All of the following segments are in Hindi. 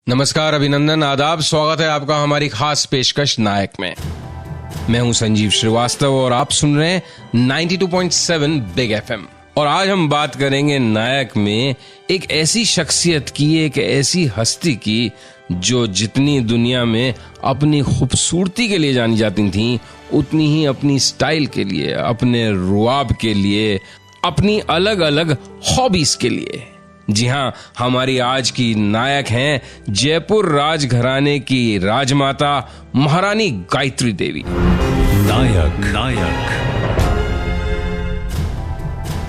नमस्कार, अभिनंदन, आदाब। स्वागत है आपका हमारी खास पेशकश नायक में। मैं हूं संजीव श्रीवास्तव और आप सुन रहे हैं 92.7 बिग एफएम। और आज हम बात करेंगे नायक में एक ऐसी शख्सियत की, एक ऐसी हस्ती की जो जितनी दुनिया में अपनी खूबसूरती के लिए जानी जाती थी, उतनी ही अपनी स्टाइल के लिए, अपने रुआब के लिए, अपनी अलग अलग हॉबीज के लिए। जी हाँ, हमारी आज की नायक हैं जयपुर राजघराने की राजमाता महारानी गायत्री देवी। नायक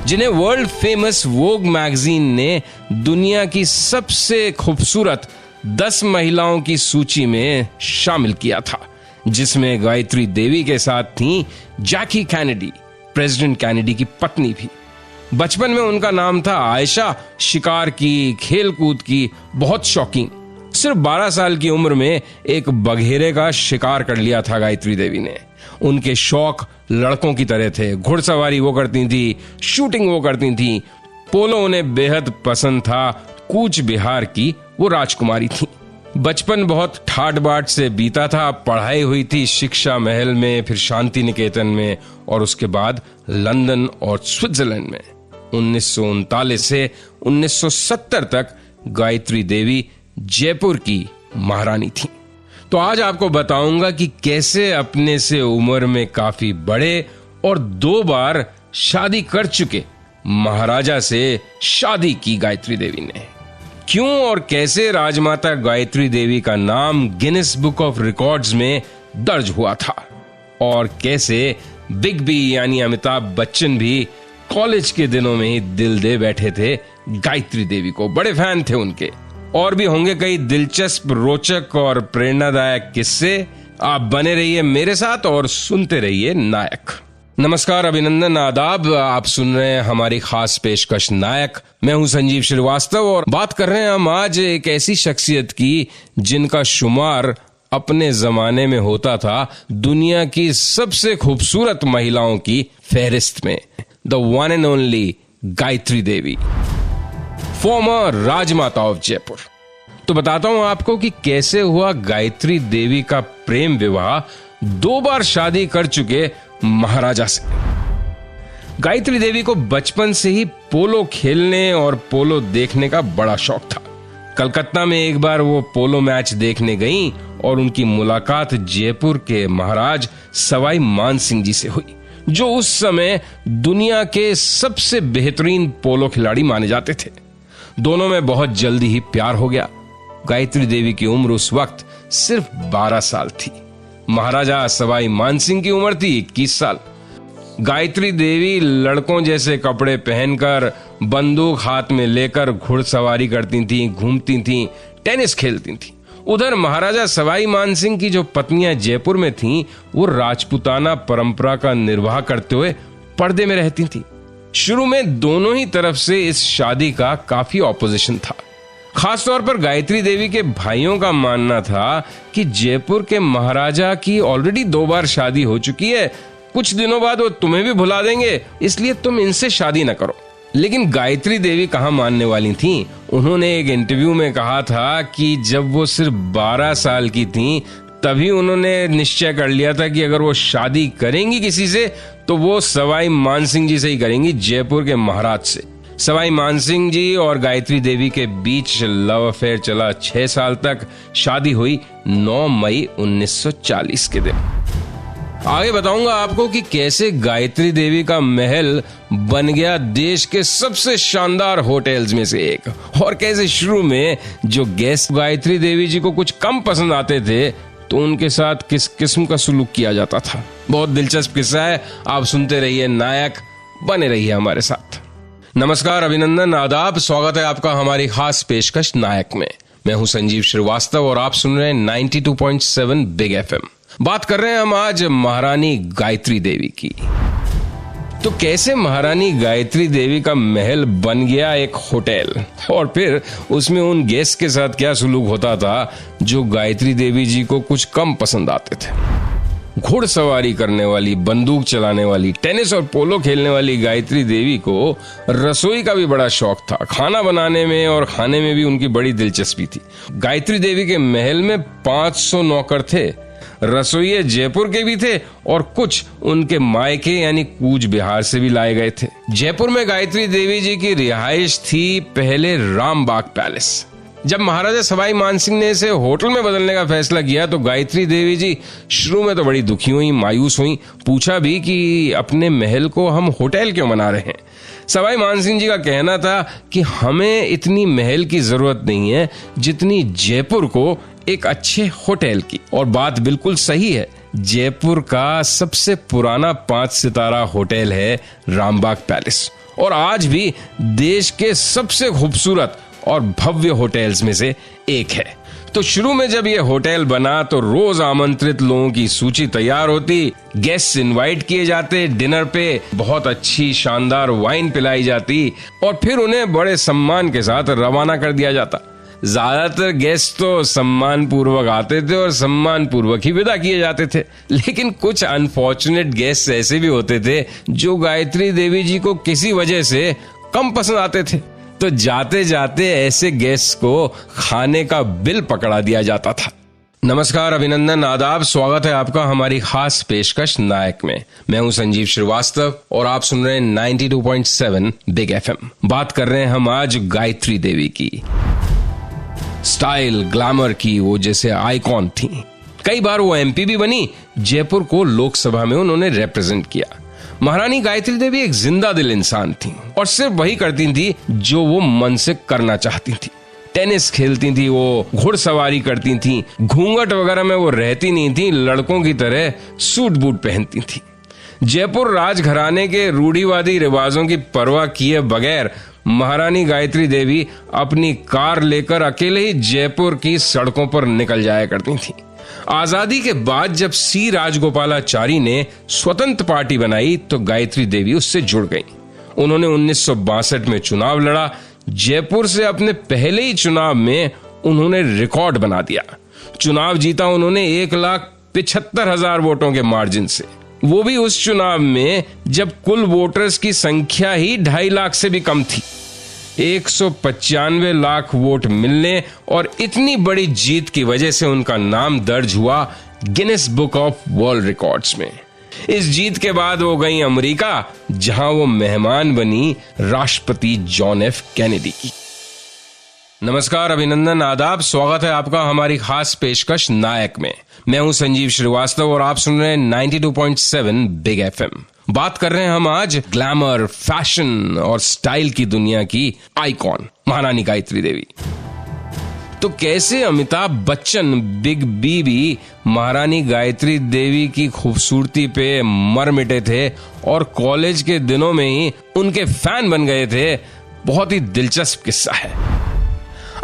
जिन्हें वर्ल्ड फेमस वोग मैगजीन ने दुनिया की सबसे खूबसूरत 10 महिलाओं की सूची में शामिल किया था, जिसमें गायत्री देवी के साथ थी जैकी कैनेडी, प्रेसिडेंट कैनेडी की पत्नी भी। बचपन में उनका नाम था आयशा। शिकार की, खेलकूद की बहुत शौकीन। सिर्फ 12 साल की उम्र में एक बघेरे का शिकार कर लिया था गायत्री देवी ने। उनके शौक लड़कों की तरह थे। घुड़सवारी वो करती थी, शूटिंग वो करती थी, पोलो उन्हें बेहद पसंद था। कूच बिहार की वो राजकुमारी थी। बचपन बहुत ठाट बाट से बीता था। पढ़ाई हुई थी शिक्षा महल में, फिर शांति निकेतन में और उसके बाद लंदन और स्विट्जरलैंड में। 1939 से 1970 तक गायत्री देवी जयपुर की महारानी थी। तो आज आपको बताऊंगा कि कैसे अपने से उम्र में काफी बड़े और 2 बार शादी कर चुके महाराजा से शादी की गायत्री देवी ने। क्यों और कैसे राजमाता गायत्री देवी का नाम गिनीज बुक ऑफ रिकॉर्ड्स में दर्ज हुआ था, और कैसे बिग बी यानी अमिताभ बच्चन भी कॉलेज के दिनों में ही दिल दे बैठे थे गायत्री देवी को, बड़े फैन थे उनके। और भी होंगे कई दिलचस्प, रोचक और प्रेरणादायक किस्से। आप बने रहिए मेरे साथ और सुनते रहिए नायक। नमस्कार, अभिनंदन, आदाब। आप सुन रहे हैं हमारी खास पेशकश नायक। मैं हूं संजीव श्रीवास्तव और बात कर रहे हैं हम आज एक ऐसी शख्सियत की जिनका शुमार अपने जमाने में होता था दुनिया की सबसे खूबसूरत महिलाओं की फहरिस्त में। The one and only Gayatri Devi, farmer Rajmata of Jaipur. तो बताता हूं आपको कि कैसे हुआ गायत्री देवी का प्रेम विवाह 2 बार शादी कर चुके महाराजा से। गायत्री देवी को बचपन से ही पोलो खेलने और पोलो देखने का बड़ा शौक था। कलकत्ता में एक बार वो पोलो मैच देखने गईं और उनकी मुलाकात जयपुर के महाराज सवाई मान सिंह जी से हुई, जो उस समय दुनिया के सबसे बेहतरीन पोलो खिलाड़ी माने जाते थे। दोनों में बहुत जल्दी ही प्यार हो गया। गायत्री देवी की उम्र उस वक्त सिर्फ 12 साल थी। महाराजा सवाई मानसिंह की उम्र थी 21 साल। गायत्री देवी लड़कों जैसे कपड़े पहनकर, बंदूक हाथ में लेकर घुड़सवारी करती थीं, घूमती थीं, टेनिस खेलती थीं। उधर महाराजा सवाई मानसिंह की जो पत्नियां जयपुर में थीं, वो राजपूताना परंपरा का निर्वाह करते हुए पर्दे में रहती थीं। शुरू में दोनों ही तरफ से इस शादी का काफी ऑपोजिशन था। खासतौर पर गायत्री देवी के भाइयों का मानना था कि जयपुर के महाराजा की ऑलरेडी 2 बार शादी हो चुकी है, कुछ दिनों बाद वो तुम्हें भी भुला देंगे, इसलिए तुम इनसे शादी न करो। लेकिन गायत्री देवी कहाँ मानने वाली थीं। उन्होंने एक इंटरव्यू में कहा था कि जब वो सिर्फ 12 साल की थीं, तभी उन्होंने निश्चय कर लिया था कि अगर वो शादी करेंगी किसी से तो वो सवाई मानसिंह जी से ही करेंगी, जयपुर के महाराज से। सवाई मानसिंह जी और गायत्री देवी के बीच लव अफेयर चला 6 साल तक। शादी हुई 9 मई 1940 के दिन। आगे बताऊंगा आपको कि कैसे गायत्री देवी का महल बन गया देश के सबसे शानदार होटल्स में से एक, और कैसे शुरू में जो गेस्ट गायत्री देवी जी को कुछ कम पसंद आते थे तो उनके साथ किस किस्म का सुलूक किया जाता था। बहुत दिलचस्प किस्सा है। आप सुनते रहिए नायक, बने रहिए हमारे साथ। नमस्कार, अभिनंदन, आदाब। स्वागत है आपका हमारी खास पेशकश नायक में। मैं हूं संजीव श्रीवास्तव और आप सुन रहे हैं 92.7 बिग एफएम। बात कर रहे हैं हम आज महारानी गायत्री देवी की। तो कैसे महारानी गायत्री देवी का महल बन गया एक होटल, और फिर उसमें उन गेस्ट के साथ क्या सुलूक होता था जो गायत्री देवी जी को कुछ कम पसंद आते थे। घुड़सवारी करने वाली, बंदूक चलाने वाली, टेनिस और पोलो खेलने वाली गायत्री देवी को रसोई का भी बड़ा शौक था। खाना बनाने में और खाने में भी उनकी बड़ी दिलचस्पी थी। गायत्री देवी के महल में 500 नौकर थे। रसोइये जयपुर के भी थे और कुछ उनके मायके यानी कूच बिहार से भी लाए गए थे। जयपुर में गायत्री देवी जी की रिहाइश थी पहले रामबाग पैलेस। जब महाराजा सवाई मानसिंह ने इसे होटल में बदलने का फैसला किया तो गायत्री देवी जी शुरू में तो बड़ी दुखी हुई, मायूस हुई। पूछा भी कि अपने महल को हम होटल क्यों बना रहे हैं। सवाई मानसिंह जी का कहना था कि हमें इतनी महल की जरूरत नहीं है जितनी जयपुर को एक अच्छे होटल की। और बात बिल्कुल सही है। जयपुर का सबसे पुराना 5 सितारा होटल है रामबाग पैलेस और आज भी देश के सबसे खूबसूरत और भव्य होटल्स में से एक है। तो शुरू में जब ये होटल बना तो रोज आमंत्रित लोगों की सूची तैयार होती, गेस्ट इनवाइट किए जाते, डिनर पे बहुत अच्छी शानदार वाइन पिलाई जाती और फिर उन्हें बड़े सम्मान के साथ रवाना कर दिया जाता। ज्यादातर गेस्ट तो सम्मान पूर्वक आते थे और सम्मान पूर्वक ही विदा किए जाते थे, लेकिन कुछ अनफॉर्चुनेट गेस्ट ऐसे भी होते थे जो गायत्री देवी जी को किसी वजह से कम पसंद आते थे। तो जाते जाते ऐसे गेस्ट को खाने का बिल पकड़ा दिया जाता था। नमस्कार, अभिनंदन, आदाब, स्वागत है आपका हमारी खास पेशकश नायक में। मैं हूं संजीव श्रीवास्तव और आप सुन रहे हैं 92.7 बिग FM। बात कर रहे हैं हम आज गायत्री देवी की। स्टाइल, ग्लैमर की वो जैसे आइकॉन थी। कई बार वो MP भी बनी। जयपुर को लोकसभा में उन्होंने रिप्रेजेंट किया। महारानी गायत्री देवी एक जिंदा दिल इंसान थी और सिर्फ वही करती थी जो वो मन से करना चाहती थी। टेनिस खेलती थी, वो घुड़सवारी करती थी, घूंघट वगैरह में वो रहती नहीं थी, लड़कों की तरह सूट बूट पहनती थी। जयपुर राजघराने के रूढ़िवादी रिवाजों की परवाह किए बगैर महारानी गायत्री देवी अपनी कार लेकर अकेले ही जयपुर की सड़कों पर निकल जाया करती थी। आजादी के बाद जब C राजगोपालाचारी ने स्वतंत्र पार्टी बनाई तो गायत्री देवी उससे जुड़ गई। उन्होंने 1962 में चुनाव लड़ा। जयपुर से अपने पहले ही चुनाव में उन्होंने रिकॉर्ड बना दिया। चुनाव जीता उन्होंने 1,75,000 वोटों के मार्जिन से, वो भी उस चुनाव में जब कुल वोटर्स की संख्या ही 2.5 लाख से भी कम थी। 195 लाख वोट मिलने और इतनी बड़ी जीत की वजह से उनका नाम दर्ज हुआ Guinness book of world records में। इस जीत के बाद वो गई अमेरिका, जहां वो मेहमान बनी राष्ट्रपति जॉन F कैनेडी की। नमस्कार, अभिनंदन, आदाब, स्वागत है आपका हमारी खास पेशकश नायक में। मैं हूं संजीव श्रीवास्तव और आप सुन रहे हैं 92.7 बिग FM। बात कर रहे हैं हम आज ग्लैमर, फैशन और स्टाइल की दुनिया की आइकॉन महारानी गायत्री देवी। तो कैसे अमिताभ बच्चन बिग बी भी महारानी गायत्री देवी की खूबसूरती पे मर मिटे थे और कॉलेज के दिनों में ही उनके फैन बन गए थे, बहुत ही दिलचस्प किस्सा है।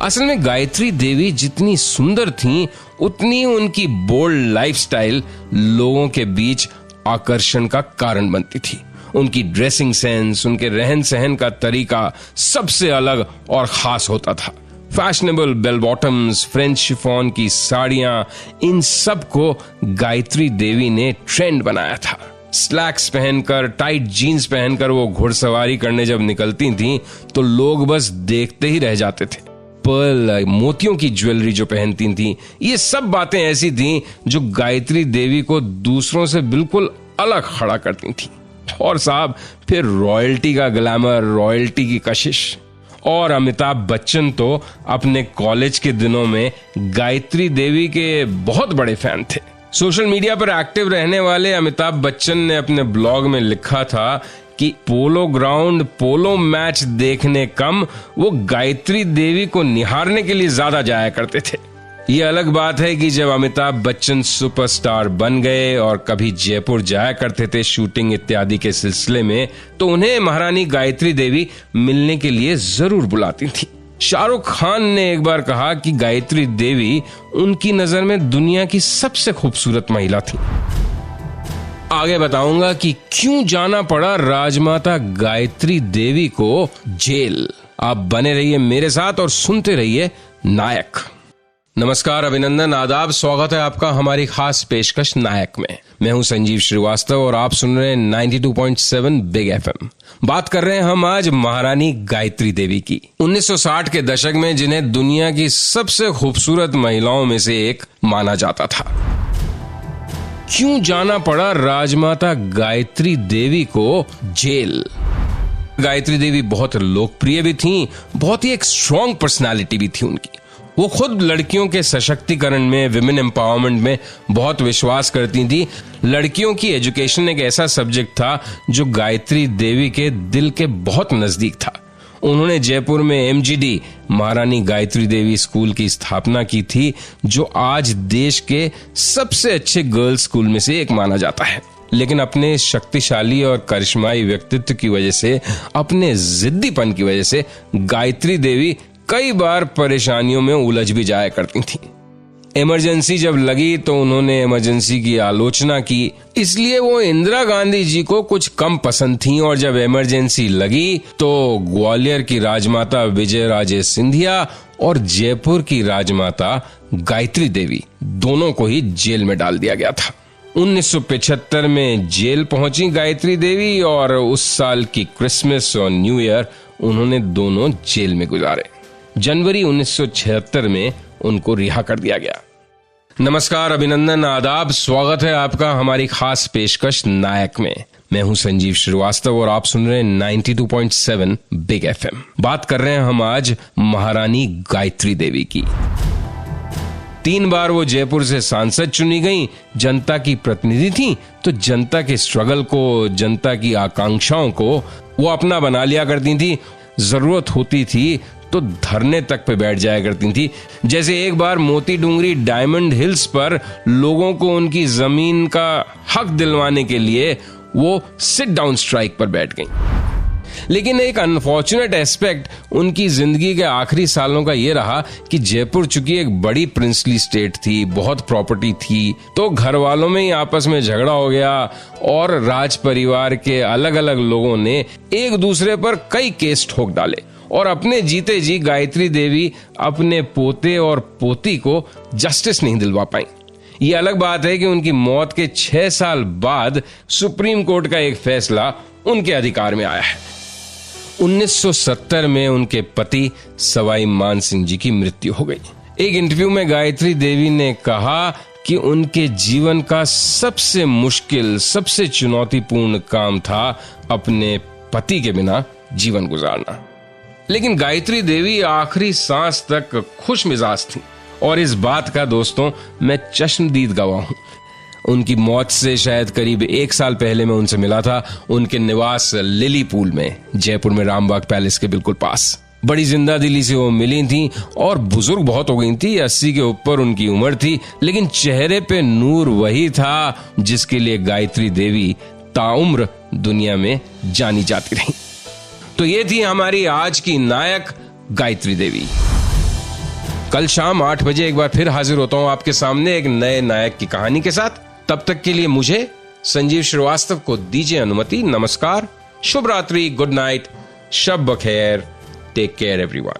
असल में गायत्री देवी जितनी सुंदर थीं, उतनी उनकी बोल्ड लाइफस्टाइल लोगों के बीच आकर्षण का कारण बनती थी। उनकी ड्रेसिंग सेंस, उनके रहन सहन का तरीका सबसे अलग और खास होता था। Fashionable bell bottoms, French chiffon की साड़ियां, इन सब को गायत्री देवी ने ट्रेंड बनाया था। स्लैक्स पहनकर, टाइट जीन्स पहनकर वो घुड़सवारी करने जब निकलती थीं तो लोग बस देखते ही रह जाते थे। पर्ल, मोतियों की ज्वेलरी जो पहनती थीं, ये सब बातें ऐसी थीं जो गायत्री देवी को दूसरों से बिल्कुल अलग खड़ा करती थीं। और साहब, फिर रॉयल्टी का ग्लैमर, रॉयल्टी की कशिश। और अमिताभ बच्चन तो अपने कॉलेज के दिनों में गायत्री देवी के बहुत बड़े फैन थे। सोशल मीडिया पर एक्टिव रहने वाले अमिताभ बच्चन ने अपने ब्लॉग में लिखा था कि पोलो ग्राउंड, पोलो मैच देखने कम, वो गायत्री देवी को निहारने के लिए ज्यादा जाया करते थे। ये अलग बात है कि जब अमिताभ बच्चन सुपरस्टार बन गए और कभी जयपुर जाया करते थे शूटिंग इत्यादि के सिलसिले में, तो उन्हें महारानी गायत्री देवी मिलने के लिए जरूर बुलाती थी। शाहरुख खान ने एक बार कहा कि गायत्री देवी उनकी नजर में दुनिया की सबसे खूबसूरत महिला थी। आगे बताऊंगा कि क्यों जाना पड़ा राजमाता गायत्री देवी को जेल। आप बने रहिए मेरे साथ और सुनते रहिए नायक। नमस्कार, अभिनंदन, आदाब, स्वागत है आपका हमारी खास पेशकश नायक में। मैं हूं संजीव श्रीवास्तव और आप सुन रहे हैं 92.7 बिग एफएम। बात कर रहे हैं हम आज महारानी गायत्री देवी की। 1960 के दशक में जिन्हें दुनिया की सबसे खूबसूरत महिलाओं में से एक माना जाता था। क्यों जाना पड़ा राजमाता गायत्री देवी को जेल? गायत्री देवी बहुत लोकप्रिय भी थीं, बहुत ही एक स्ट्रॉन्ग पर्सनालिटी भी थी उनकी। वो खुद लड़कियों के सशक्तिकरण में, विमेन एम्पावरमेंट में बहुत विश्वास करती थी। लड़कियों की एजुकेशन एक ऐसा सब्जेक्ट था जो गायत्री देवी के दिल के बहुत नजदीक था। उन्होंने जयपुर में एमजीडी महारानी गायत्री देवी स्कूल की स्थापना की थी, जो आज देश के सबसे अच्छे गर्ल्स स्कूल में से एक माना जाता है। लेकिन अपने शक्तिशाली और करिश्माई व्यक्तित्व की वजह से, अपने जिद्दीपन की वजह से गायत्री देवी कई बार परेशानियों में उलझ भी जाया करती थी। इमरजेंसी जब लगी तो उन्होंने इमरजेंसी की आलोचना की, इसलिए वो इंदिरा गांधी जी को कुछ कम पसंद थी। और जब इमरजेंसी लगी तो ग्वालियर की राजमाता विजयराजे सिंधिया और जयपुर की राजमाता गायत्री देवी दोनों को ही जेल में डाल दिया गया था। 1975 में जेल पहुंची गायत्री देवी और उस साल की क्रिसमस और न्यू ईयर उन्होंने दोनों जेल में गुजारे। जनवरी 1976 में उनको रिहा कर दिया गया। नमस्कार, अभिनंदन, आदाब, स्वागत है आपका हमारी खास पेशकश नायक में। मैं हूं संजीव श्रीवास्तव और आप सुन रहे हैं 92.7 बिग एफएम। बात कर रहे हैं हम आज महारानी गायत्री देवी की। 3 बार वो जयपुर से सांसद चुनी गई। जनता की प्रतिनिधि थी तो जनता के स्ट्रगल को, जनता की आकांक्षाओं को वो अपना बना लिया करती थी। जरूरत होती थी तो धरने तक पे बैठ जाया करती थी। जैसे एक बार मोती डूंगरी डायमंड हिल्स पर लोगों को उनकी जमीन का हक दिलवाने के लिए वो सिट डाउन स्ट्राइक पर बैठ गई। लेकिन एक अनफॉर्चुनेट एस्पेक्ट उनकी जिंदगी के आखिरी सालों का ये रहा कि जयपुर चूंकि एक बड़ी प्रिंसली स्टेट थी, बहुत प्रॉपर्टी थी, तो घर वालों में ही आपस में झगड़ा हो गया और राज परिवार के अलग अलग लोगों ने एक दूसरे पर कई केस ठोक डाले और अपने जीते जी गायत्री देवी अपने पोते और पोती को जस्टिस नहीं दिलवा पाई। ये अलग बात है कि उनकी मौत के 6 साल बाद सुप्रीम कोर्ट का एक फैसला उनके अधिकार में आया है। 1970 में उनके पति सवाई मान सिंह जी की मृत्यु हो गई। एक इंटरव्यू में गायत्री देवी ने कहा कि उनके जीवन का सबसे मुश्किल, सबसे चुनौतीपूर्ण काम था अपने पति के बिना जीवन गुजारना। लेकिन गायत्री देवी आखिरी सांस तक खुश मिजाज थी और इस बात का दोस्तों मैं चश्मदीद गवाह हूं। उनकी मौत से शायद करीब 1 साल पहले मैं उनसे मिला था, उनके निवास लिली पूल में, जयपुर में रामबाग पैलेस के बिल्कुल पास। बड़ी जिंदा दिली से वो मिली थी और बुजुर्ग बहुत हो गई थी, 80 के ऊपर उनकी उम्र थी, लेकिन चेहरे पे नूर वही था जिसके लिए गायत्री देवी ताउम्र दुनिया में जानी जाती रही। तो ये थी हमारी आज की नायक गायत्री देवी। कल शाम 8 बजे एक बार फिर हाजिर होता हूं आपके सामने एक नए नायक की कहानी के साथ। तब तक के लिए मुझे संजीव श्रीवास्तव को दीजिए अनुमति। नमस्कार, शुभ रात्रि, गुड नाइट, शब बखैर, टेक केयर एवरीवन।